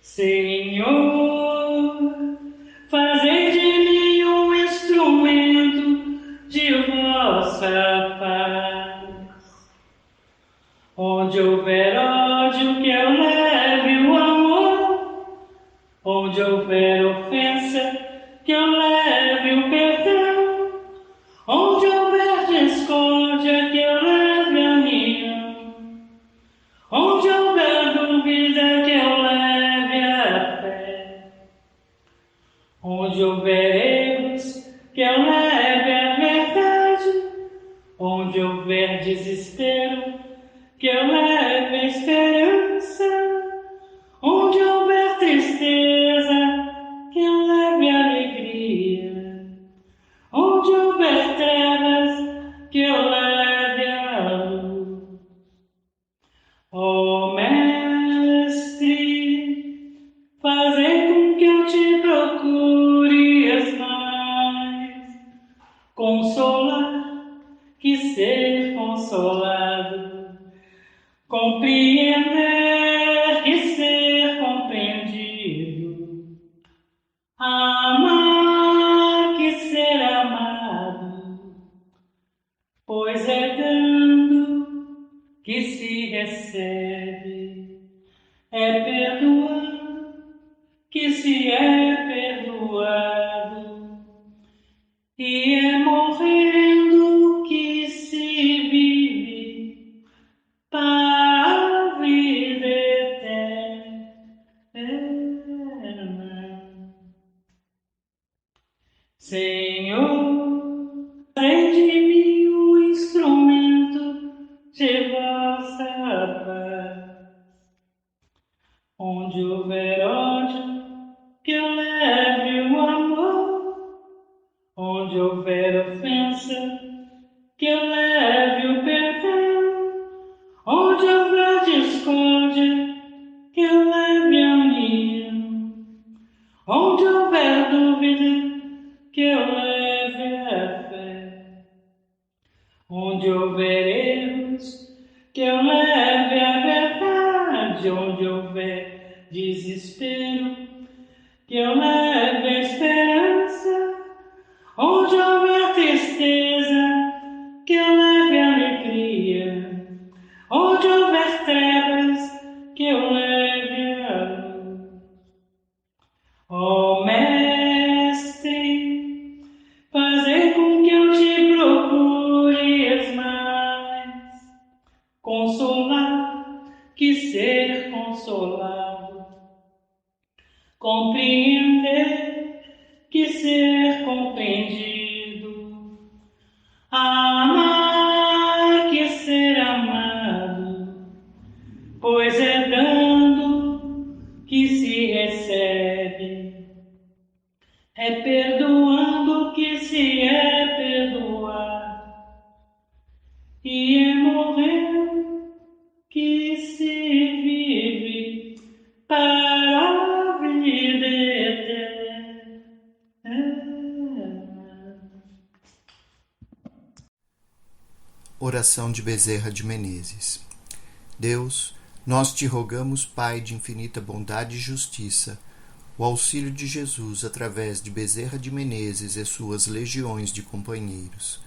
Senhor, fazei de mim um instrumento de vossa paz. Onde houver ódio, que eu leve o amor. Onde houver ofensa, que eu leve o perdão. Onde houver discórdia, que eu leve a união. Onde houver dúvida, que eu leve a fé. Onde houver erros, que eu leve a verdade. Onde houver desespero, que eu leve a esperança. Onde houver tristeza, que eu leve a alegria. Onde houver trevas, que eu leve a luz. Ó Mestre, fazei com que eu te procure mais. Consolar, que ser consolado. Compreender, que ser compreendido. Amar, que ser amado. Pois é dando que se recebe, é perdoando que se é perdoado, e é morrendo que se vive para a vida eterna. Senhor, fazei de mim um instrumento de vossa paz. Onde houver ódio, que eu leve o amor. Onde houver ofensa, que eu leve o perdão. Onde houver discórdia, que eu leve a união. Onde houver dúvida, que eu leve a fé. Onde houver erros, que eu leve a verdade. Onde houver desespero, que eu leve a esperança. Onde houver tristeza, que eu leve a alegria. Onde houver trevas, que eu leve a luz. Ó Mestre, fazei com que eu te procure mais. Consolar, que ser consolado. Compreender, que ser compreendido. Amar, que ser amado. Pois é dando que se recebe, é perdoando que se é perdoado, e é morrendo que se vive para a vida eterna. Oração de Bezerra de Menezes. Deus, nós te rogamos, Pai de infinita bondade e justiça, o auxílio de Jesus através de Bezerra de Menezes e suas legiões de companheiros.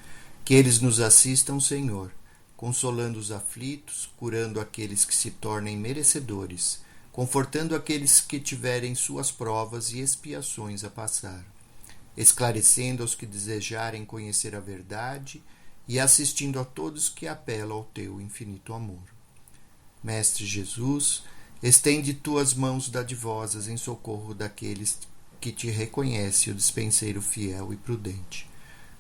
Que eles nos assistam, Senhor, consolando os aflitos, curando aqueles que se tornem merecedores, confortando aqueles que tiverem suas provas e expiações a passar, esclarecendo aos que desejarem conhecer a verdade e assistindo a todos que apelam ao teu infinito amor. Mestre Jesus, estende tuas mãos dadivosas em socorro daqueles que te reconhecem o dispenseiro fiel e prudente.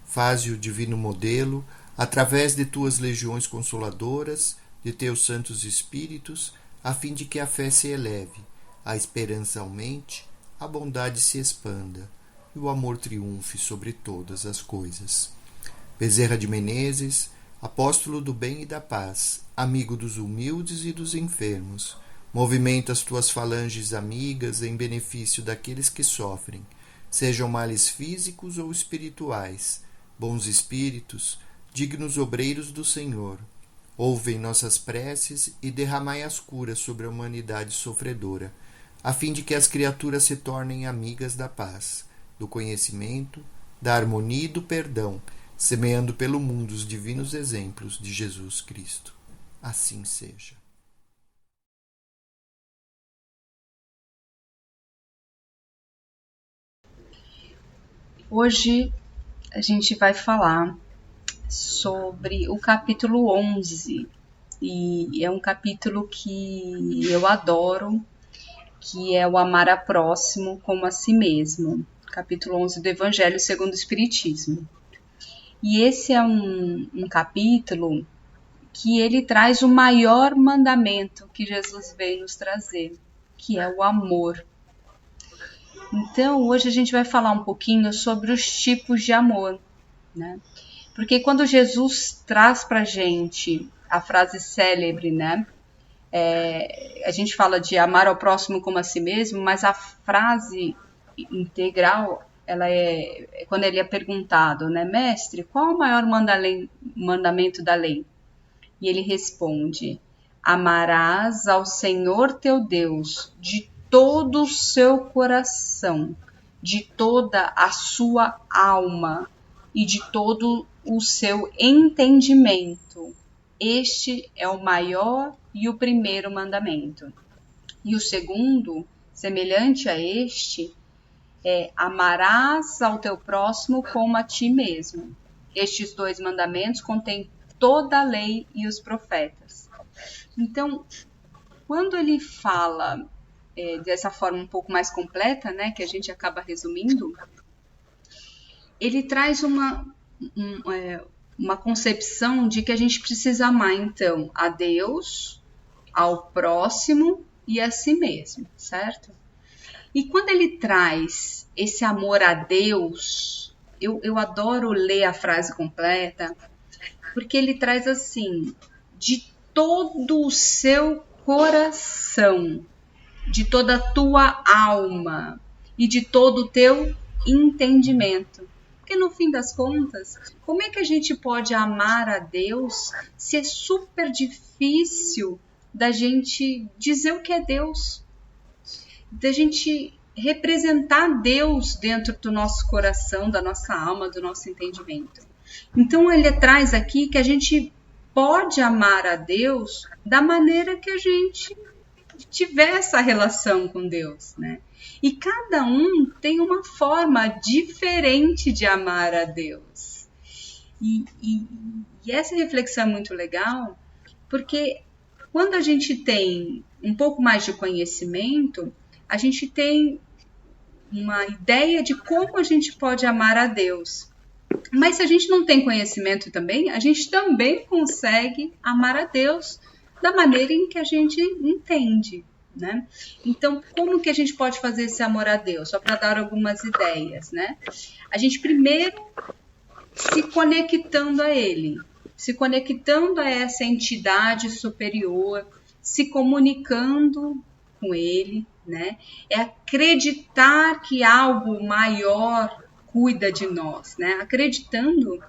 Faze o divino modelo, através de tuas legiões consoladoras, de teus santos espíritos, a fim de que a fé se eleve, a esperança aumente, a bondade se expanda e o amor triunfe sobre todas as coisas. Bezerra de Menezes, apóstolo do bem e da paz, amigo dos humildes e dos enfermos, movimenta as tuas falanges amigas em benefício daqueles que sofrem, sejam males físicos ou espirituais, bons espíritos, dignos obreiros do Senhor. Ouvem nossas preces e derramai as curas sobre a humanidade sofredora, a fim de que as criaturas se tornem amigas da paz, do conhecimento, da harmonia e do perdão, semeando pelo mundo os divinos exemplos de Jesus Cristo. Assim seja. Hoje a gente vai falar sobre o capítulo 11, e é um capítulo que eu adoro, que é o amar a próximo como a si mesmo, capítulo 11 do Evangelho segundo o Espiritismo. E esse é um capítulo que ele traz o maior mandamento que Jesus veio nos trazer, que é o amor. Então, hoje a gente vai falar um pouquinho sobre os tipos de amor, né? Porque quando Jesus traz pra gente a frase célebre, né? A gente fala de amar ao próximo como a si mesmo, mas a frase integral, ela é quando ele é perguntado, né? Mestre, qual é o maior mandamento da lei? E ele responde: amarás ao Senhor teu Deus de todo o seu coração, de toda a sua alma e de todo o seu entendimento. Este é o maior e o primeiro mandamento. E o segundo, semelhante a este, é: amarás ao teu próximo como a ti mesmo. Estes dois mandamentos contêm toda a lei e os profetas. Então, quando ele fala dessa forma um pouco mais completa, né, que a gente acaba resumindo, ele traz uma concepção de que a gente precisa amar, então, a Deus, ao próximo e a si mesmo, certo? E quando ele traz esse amor a Deus, eu adoro ler a frase completa, porque ele traz assim: de todo o seu coração, de toda a tua alma e de todo o teu entendimento. Porque no fim das contas, como é que a gente pode amar a Deus se é super difícil da gente dizer o que é Deus? Da gente representar Deus dentro do nosso coração, da nossa alma, do nosso entendimento. Então ele traz aqui que a gente pode amar a Deus da maneira que a gente tiver essa relação com Deus, né? E cada um tem uma forma diferente de amar a Deus. E essa reflexão é muito legal, porque quando a gente tem um pouco mais de conhecimento, a gente tem uma ideia de como a gente pode amar a Deus. Mas se a gente não tem conhecimento também, a gente também consegue amar a Deus da maneira em que a gente entende, né? Então, como que a gente pode fazer esse amor a Deus? Só para dar algumas ideias, né? A gente primeiro se conectando a Ele, se conectando a essa entidade superior, se comunicando com Ele, né? É acreditar que algo maior cuida de nós, né? Acreditando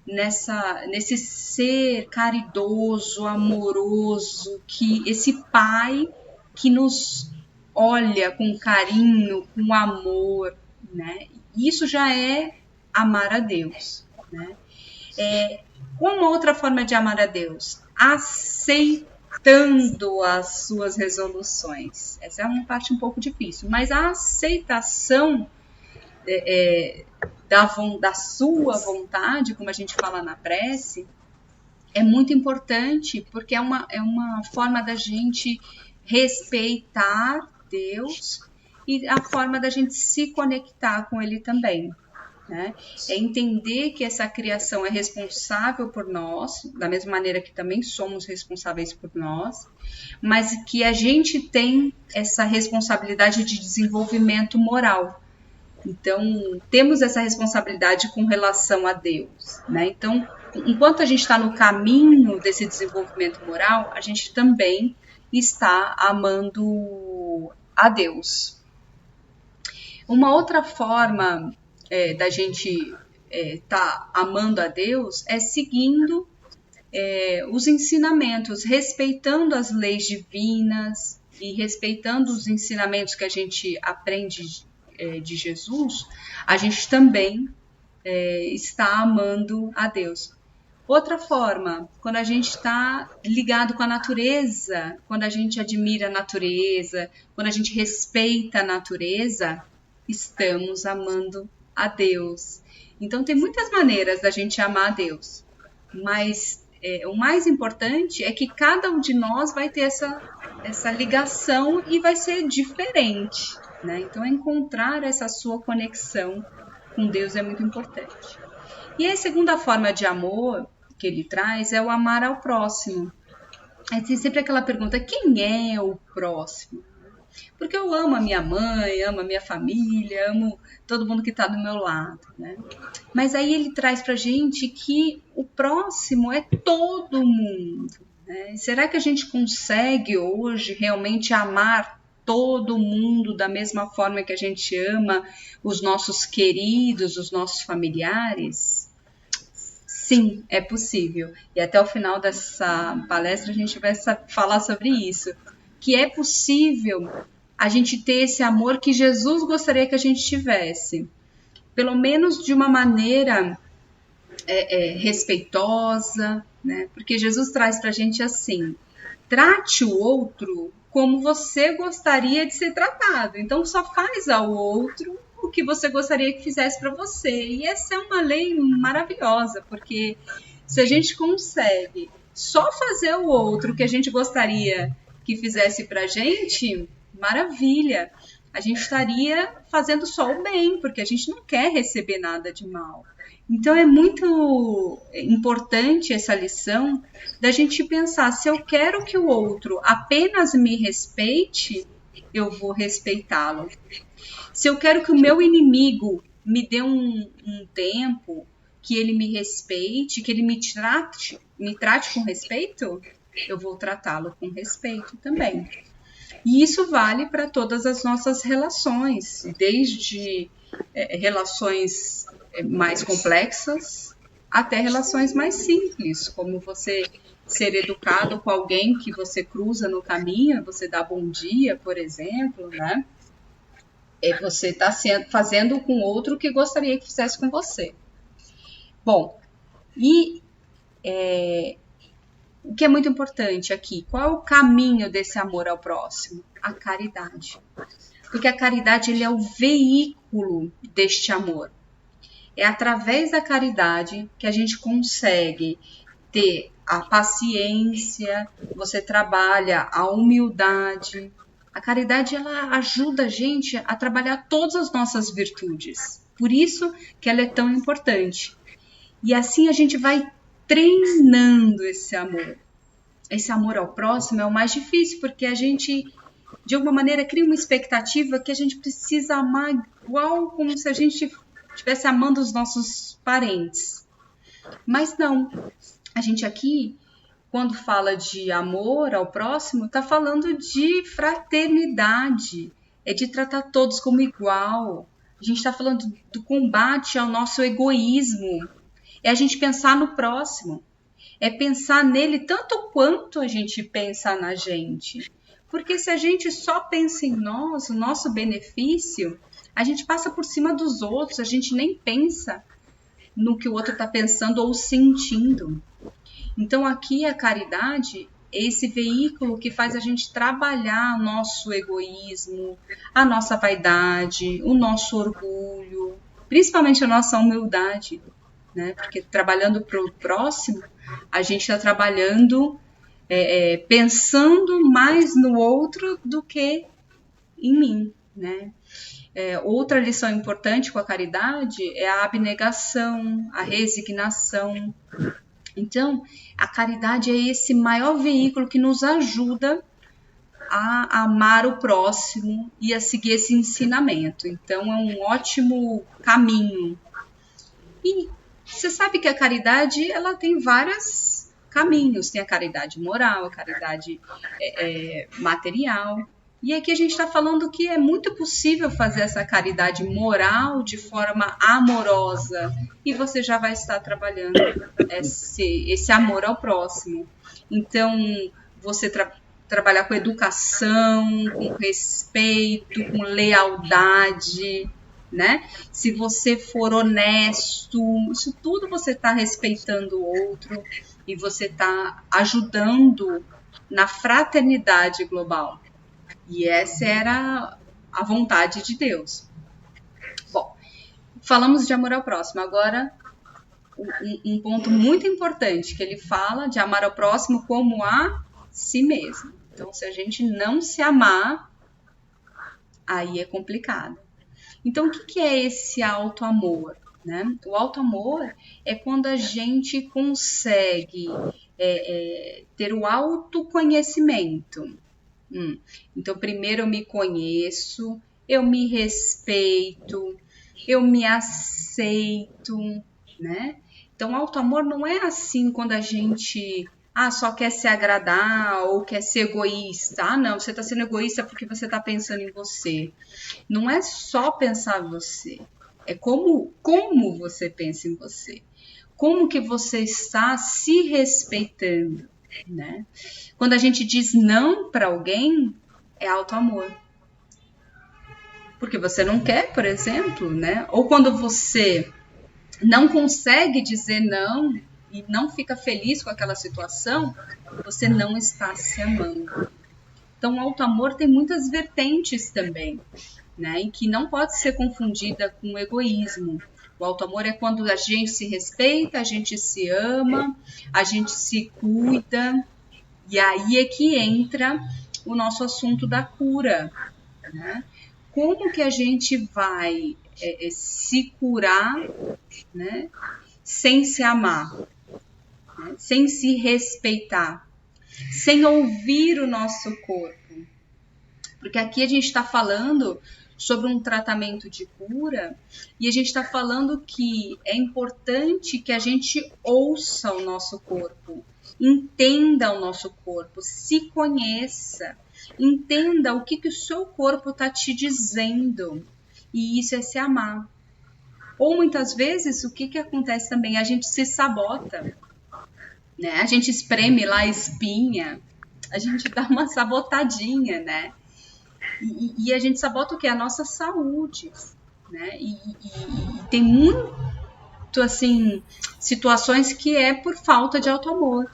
nesse ser caridoso, amoroso, que esse Pai que nos olha com carinho, com amor, né? Isso já é amar a Deus, né? Uma outra forma de amar a Deus: aceitando as suas resoluções. Essa é uma parte um pouco difícil, mas a aceitação da sua vontade, como a gente fala na prece, é muito importante, porque é uma forma da gente respeitar Deus e a forma da gente se conectar com Ele também, né? É entender que essa criação é responsável por nós, da mesma maneira que também somos responsáveis por nós, mas que a gente tem essa responsabilidade de desenvolvimento moral. Então, temos essa responsabilidade com relação a Deus, né? Então, enquanto a gente está no caminho desse desenvolvimento moral, a gente também está amando a Deus. Uma outra forma da gente estar amando a Deus é seguindo os ensinamentos, respeitando as leis divinas, e respeitando os ensinamentos que a gente aprende de Jesus, a gente também está amando a Deus. Outra forma, quando a gente está ligado com a natureza, quando a gente admira a natureza, quando a gente respeita a natureza, estamos amando a Deus. Então tem muitas maneiras da gente amar a Deus, mas o mais importante é que cada um de nós vai ter essa ligação e vai ser diferente, né? Então encontrar essa sua conexão com Deus é muito importante. E a segunda forma de amor que ele traz é o amar ao próximo. Tem sempre aquela pergunta, quem é o próximo? Porque eu amo a minha mãe, amo a minha família, amo todo mundo que está do meu lado, né? Mas aí ele traz pra gente que o próximo é todo mundo, né? Será que a gente consegue hoje realmente amar todo mundo da mesma forma que a gente ama os nossos queridos, os nossos familiares? Sim, é possível. E até o final dessa palestra a gente vai falar sobre isso. Que é possível a gente ter esse amor que Jesus gostaria que a gente tivesse. Pelo menos de uma maneira respeitosa, né? Porque Jesus traz pra gente assim, trate o outro como você gostaria de ser tratado. Então só faz ao outro o que você gostaria que fizesse para você. E essa é uma lei maravilhosa, porque se a gente consegue só fazer o outro o que a gente gostaria que fizesse pra gente, maravilha. A gente estaria fazendo só o bem, porque a gente não quer receber nada de mal. Então é muito importante essa lição da gente pensar, se eu quero que o outro apenas me respeite, eu vou respeitá-lo. Se eu quero que o meu inimigo me dê um tempo, que ele me respeite, que ele me trate com respeito, eu vou tratá-lo com respeito também. E isso vale para todas as nossas relações, desde relações mais complexas até relações mais simples, como você ser educado com alguém que você cruza no caminho, você dá bom dia, por exemplo, né? Você está fazendo com outro o que gostaria que fizesse com você. Bom, e o que é muito importante aqui, qual é o caminho desse amor ao próximo? A caridade. Porque a caridade ele é o veículo deste amor. É através da caridade que a gente consegue ter a paciência, você trabalha a humildade. A caridade ela ajuda a gente a trabalhar todas as nossas virtudes. Por isso que ela é tão importante. E assim a gente vai treinando esse amor. Esse amor ao próximo é o mais difícil, porque a gente, de alguma maneira, cria uma expectativa que a gente precisa amar igual como se a gente estivesse amando os nossos parentes. Mas não. A gente aqui, quando fala de amor ao próximo, está falando de fraternidade. É de tratar todos como igual. A gente está falando do combate ao nosso egoísmo. É a gente pensar no próximo. É pensar nele tanto quanto a gente pensa na gente. Porque se a gente só pensa em nós, o nosso benefício, a gente passa por cima dos outros, a gente nem pensa no que o outro está pensando ou sentindo. Então aqui a caridade é esse veículo que faz a gente trabalhar nosso egoísmo, a nossa vaidade, o nosso orgulho, principalmente a nossa humildade. Né? Porque trabalhando para o próximo, a gente está trabalhando pensando mais no outro do que em mim. Né? Outra lição importante com a caridade é a abnegação, a resignação. Então, a caridade é esse maior veículo que nos ajuda a amar o próximo e a seguir esse ensinamento. Então, é um ótimo caminho. E você sabe que a caridade ela tem vários caminhos. Tem a caridade moral, a caridade material. E aqui a gente está falando que é muito possível fazer essa caridade moral de forma amorosa. E você já vai estar trabalhando esse amor ao próximo. Então, você trabalhar com educação, com respeito, com lealdade, né? Se você for honesto, isso tudo você está respeitando o outro e você está ajudando na fraternidade global. E essa era a vontade de Deus. Bom, falamos de amor ao próximo. Agora, um ponto muito importante, que ele fala de amar ao próximo como a si mesmo. Então, se a gente não se amar, aí é complicado. Então, o que é esse auto-amor? Né? O auto-amor é quando a gente consegue ter o autoconhecimento. Então, primeiro eu me conheço, eu me respeito, eu me aceito, né? Então, auto-amor não é assim quando a gente só quer se agradar ou quer ser egoísta. Não, você está sendo egoísta porque você está pensando em você. Não é só pensar em você, é como você pensa em você. Como que você está se respeitando, né? Quando a gente diz não para alguém, é auto-amor. Porque você não quer, por exemplo, né? Ou quando você não consegue dizer não e não fica feliz com aquela situação, você não está se amando. Então, o auto-amor tem muitas vertentes também, né? E que não pode ser confundida com o egoísmo. O auto-amor é quando a gente se respeita, a gente se ama, a gente se cuida. E aí é que entra o nosso assunto da cura, né? Como que a gente vai se curar, né? Sem se amar, né? Sem se respeitar, sem ouvir o nosso corpo. Porque aqui a gente está falando sobre um tratamento de cura e a gente está falando que é importante que a gente ouça o nosso corpo, entenda o nosso corpo, se conheça, entenda o que o seu corpo está te dizendo. E isso é se amar. Ou muitas vezes, o que acontece também? A gente se sabota, né? A gente espreme lá a espinha, a gente dá uma sabotadinha, né? E a gente sabota o que? A nossa saúde, né? E tem muito, assim, situações que é por falta de auto-amor.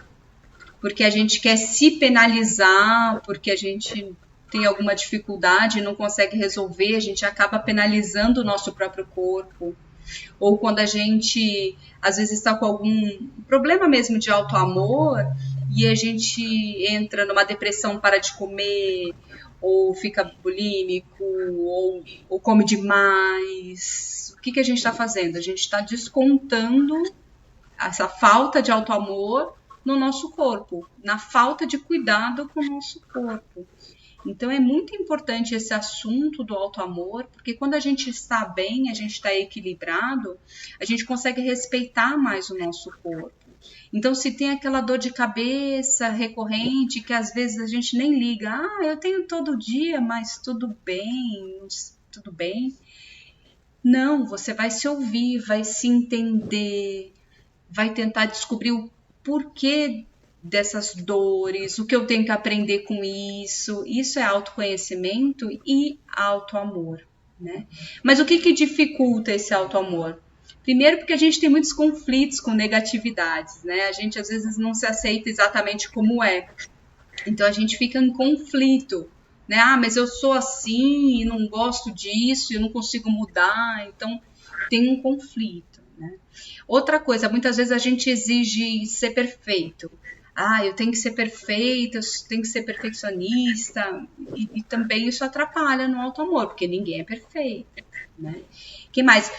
Porque a gente quer se penalizar, porque a gente tem alguma dificuldade e não consegue resolver, a gente acaba penalizando o nosso próprio corpo. Ou quando a gente, às vezes, está com algum problema mesmo de auto-amor e a gente entra numa depressão, para de comer, ou fica bulímico, ou come demais. O que a gente está fazendo? A gente está descontando essa falta de auto-amor no nosso corpo, na falta de cuidado com o nosso corpo. Então, é muito importante esse assunto do auto-amor, porque quando a gente está bem, a gente está equilibrado, a gente consegue respeitar mais o nosso corpo. Então, se tem aquela dor de cabeça recorrente, que às vezes a gente nem liga, eu tenho todo dia, mas tudo bem, tudo bem. Não, você vai se ouvir, vai se entender, vai tentar descobrir o porquê dessas dores, o que eu tenho que aprender com isso. Isso é autoconhecimento e autoamor, né? Mas o que dificulta esse autoamor? Primeiro, porque a gente tem muitos conflitos com negatividades, né? A gente às vezes não se aceita exatamente como é. Então a gente fica em conflito, né? Mas eu sou assim e não gosto disso, eu não consigo mudar, então tem um conflito, né? Outra coisa, muitas vezes a gente exige ser perfeito. Eu tenho que ser perfeita, eu tenho que ser perfeccionista, e também isso atrapalha no autoamor, porque ninguém é perfeito, né? Que mais?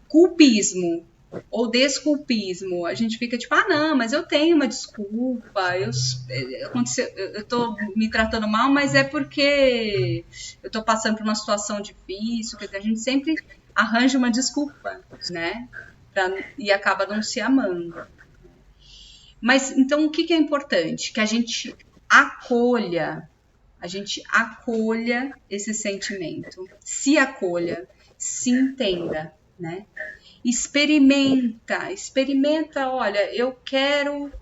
Culpismo ou desculpismo. A gente fica tipo, não, mas eu tenho uma desculpa, eu tô me tratando mal, mas é porque eu tô passando por uma situação difícil. Quer dizer, a gente sempre arranja uma desculpa, né? E acaba não se amando. Mas, então, o que é importante? Que a gente acolha esse sentimento, se acolha, se entenda, né? Experimenta, olha, eu quero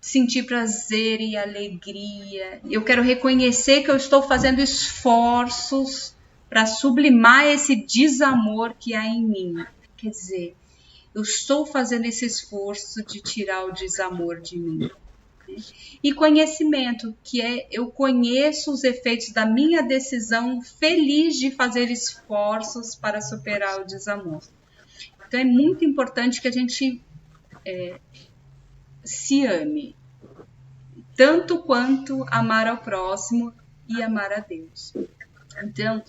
sentir prazer e alegria. Eu quero reconhecer que eu estou fazendo esforços para sublimar esse desamor que há em mim. Quer dizer, eu estou fazendo esse esforço de tirar o desamor de mim. E conhecimento, que é eu conheço os efeitos da minha decisão feliz de fazer esforços para superar o desamor. Então é muito importante que a gente se ame, tanto quanto amar ao próximo e amar a Deus. Então,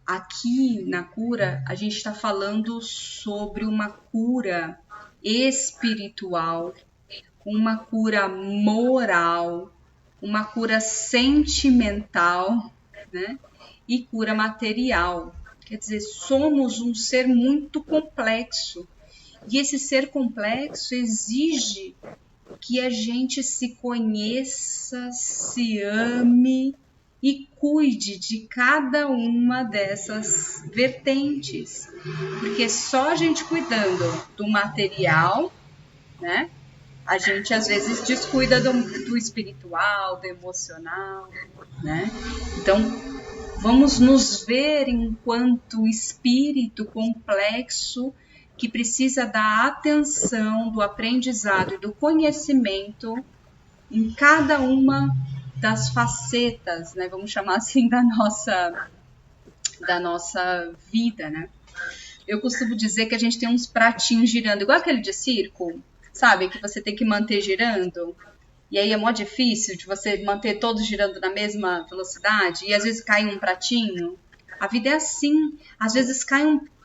aqui na cura, a gente está falando sobre uma cura espiritual, uma cura moral, uma cura sentimental, né? E cura material. Quer dizer, somos um ser muito complexo. E esse ser complexo exige que a gente se conheça, se ame e cuide de cada uma dessas vertentes. Porque só a gente cuidando do material, né? A gente às vezes descuida do espiritual, do emocional, né? Então, vamos nos ver enquanto espírito complexo que precisa da atenção, do aprendizado e do conhecimento em cada uma das facetas, né? Vamos chamar assim, da nossa vida, né? Eu costumo dizer que a gente tem uns pratinhos girando, igual aquele de circo, sabe? Que você tem que manter girando. E aí é mó difícil de você manter todos girando na mesma velocidade. E às vezes cai um pratinho. A vida é assim. Às vezes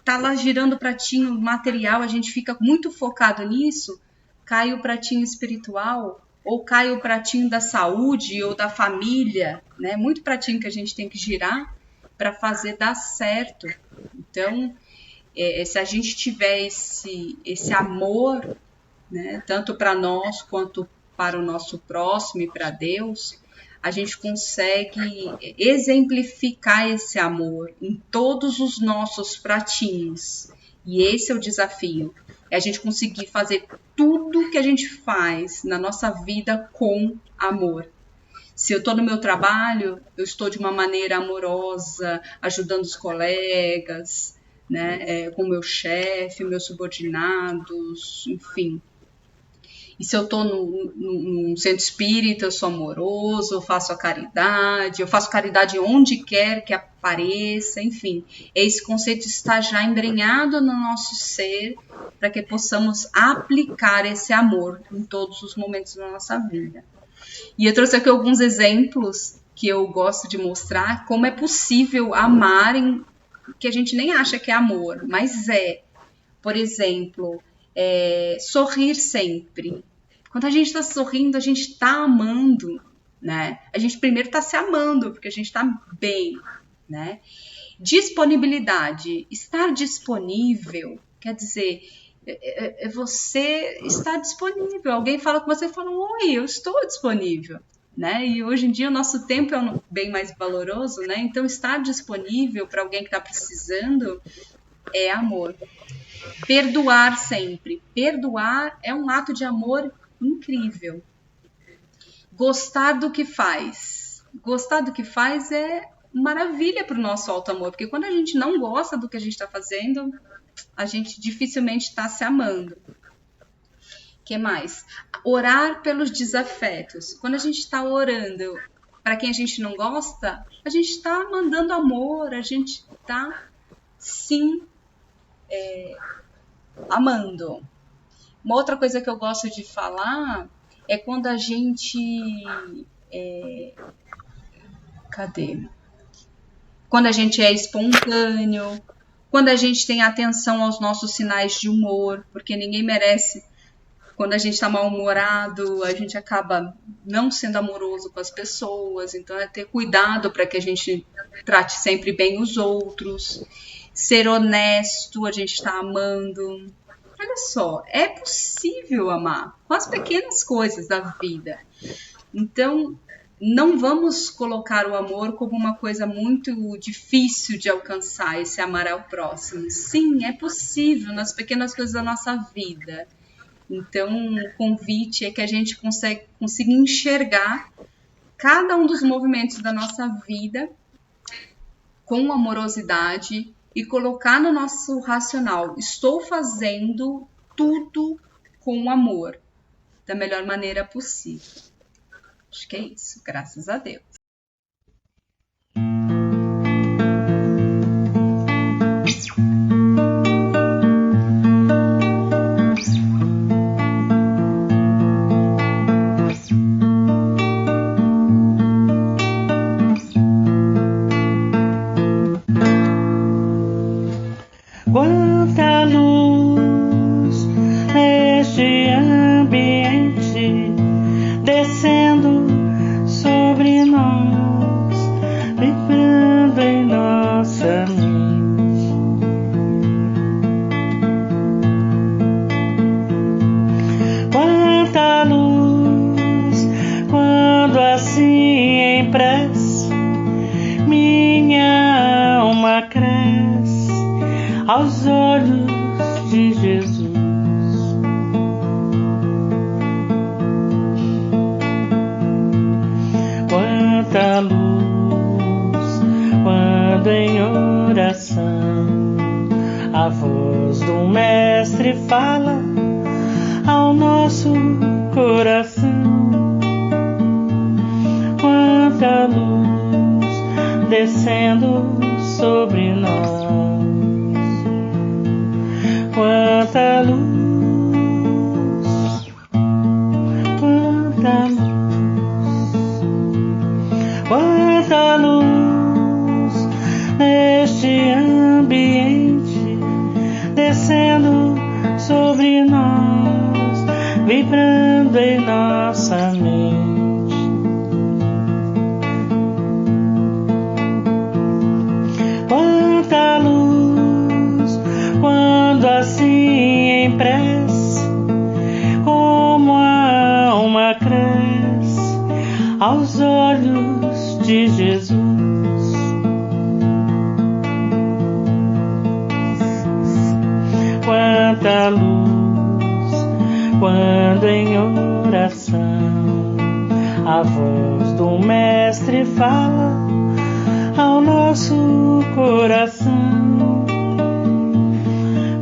tá lá girando o pratinho material, a gente fica muito focado nisso. Cai o pratinho espiritual. Ou cai o pratinho da saúde ou da família. Né? Muito pratinho que a gente tem que girar para fazer dar certo. Então, se a gente tiver esse amor, né, tanto para nós quanto para o nosso próximo e para Deus, a gente consegue exemplificar esse amor em todos os nossos pratinhos. E esse é o desafio, é a gente conseguir fazer tudo que a gente faz na nossa vida com amor. Se eu estou no meu trabalho, eu estou de uma maneira amorosa, ajudando os colegas, né, com o meu chefe, meus subordinados, enfim. E se eu estou num centro espírita, eu sou amoroso, eu faço caridade onde quer que apareça, enfim. Esse conceito está já embrenhado no nosso ser para que possamos aplicar esse amor em todos os momentos da nossa vida. E eu trouxe aqui alguns exemplos que eu gosto de mostrar como é possível amar em que a gente nem acha que é amor, mas é. Por exemplo, sorrir sempre. Quando a gente está sorrindo, a gente está amando, né? A gente primeiro está se amando, porque a gente está bem, né? Disponibilidade. Estar disponível, quer dizer, você está disponível. Alguém fala com você e fala, oi, eu estou disponível, né? E hoje em dia o nosso tempo é bem mais valoroso, né? Então, estar disponível para alguém que está precisando é amor. Perdoar sempre. Perdoar é um ato de amor incrível. Gostar do que faz. Gostar do que faz é maravilha para o nosso alto amor, porque quando a gente não gosta do que a gente está fazendo, a gente dificilmente está se amando. O que mais? Orar pelos desafetos. Quando a gente está orando para quem a gente não gosta, a gente está mandando amor, a gente está, sim, amando. Uma outra coisa que eu gosto de falar é quando a gente... Quando a gente é espontâneo, quando a gente tem atenção aos nossos sinais de humor, porque ninguém merece. Quando a gente está mal-humorado, a gente acaba não sendo amoroso com as pessoas, então é ter cuidado para que a gente trate sempre bem os outros. Ser honesto, a gente está amando. Olha só, é possível amar com as pequenas coisas da vida. Então, não vamos colocar o amor como uma coisa muito difícil de alcançar, esse amar ao próximo. Sim, é possível nas pequenas coisas da nossa vida. Então, o convite é que a gente consiga enxergar cada um dos movimentos da nossa vida com amorosidade e colocar no nosso racional: estou fazendo tudo com amor, da melhor maneira possível. Acho que é isso, graças a Deus. Quanta luz neste ambiente, descendo sobre nós, vibrando em nossa mente. Quanta luz, quando assim em prece, minha alma cresce aos olhos de Jesus. Quanta luz, quando em oração a voz do Mestre fala ao nosso coração. Quanta luz descendo sobre nós. Quanta luz, quanta luz, quanta luz neste ambiente, descendo sobre nós, vibrando em nossa mente. Quanta luz, quando assim em prece, como a alma cresce aos olhos de Jesus. Quanta luz, quando em oração a voz do Mestre fala ao nosso coração.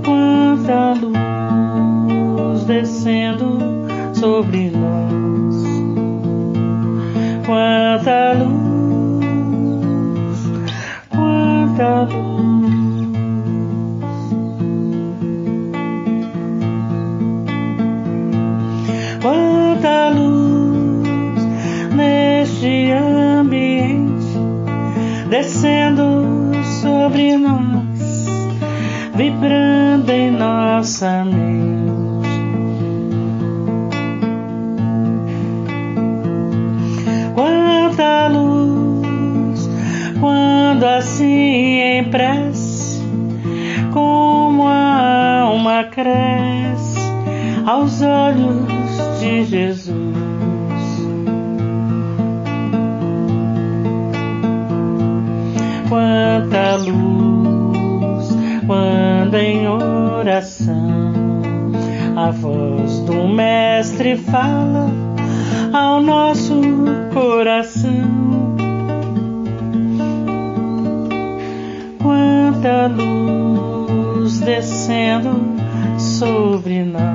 Quanta luz descendo sobre nós. Quanta luz, quanta luz. Quanta luz neste ambiente, descendo sobre nós, vibrando em nossa mente. Quanta luz, quando assim em prece, como a alma cresce aos olhos de Jesus. Quanta luz, quando em oração a voz do Mestre fala ao nosso coração. Quanta luz descendo sobre nós.